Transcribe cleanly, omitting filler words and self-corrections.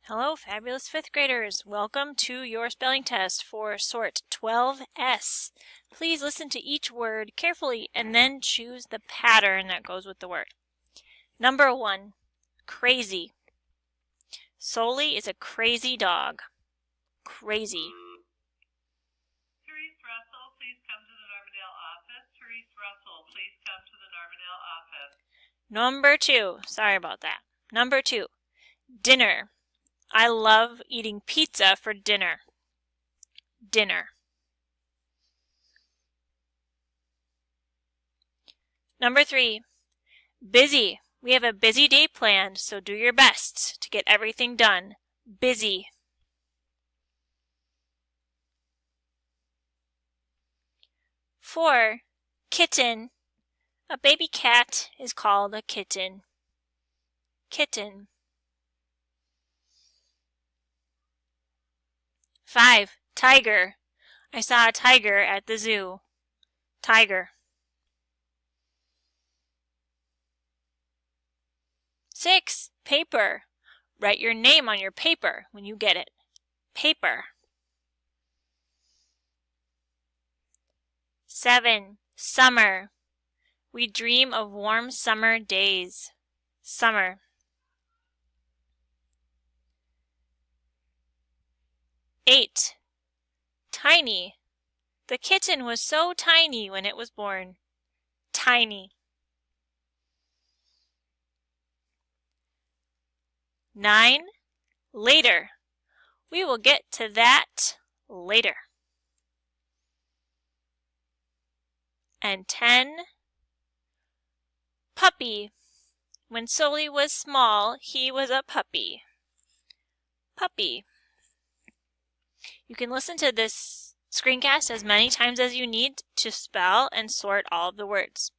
Hello, fabulous fifth graders. Welcome to your spelling test for Sort 12S. Please listen to each word carefully and then choose the pattern that goes with the word. Number 1, crazy. Soli is a crazy dog. Crazy. Therese Russell, please come to the Normandale office. Therese Russell, please come to the Normandale office. Number 2, sorry about that. Number 2, dinner. I love eating pizza for dinner. Dinner. Number 3, busy. We have a busy day planned, so do your best to get everything done. Busy. Four, kitten. A baby cat is called a kitten. Kitten. 5, tiger. I saw a tiger at the zoo. Tiger. 6, paper. Write your name on your paper when you get it. Paper. 7, summer. We dream of warm summer days. Summer. 8, tiny. The kitten was so tiny when it was born. Tiny. 9, later. We will get to that later. And 10, puppy. When Soli was small, he was a puppy. Puppy. You can listen to this screencast as many times as you need to spell and sort all of the words.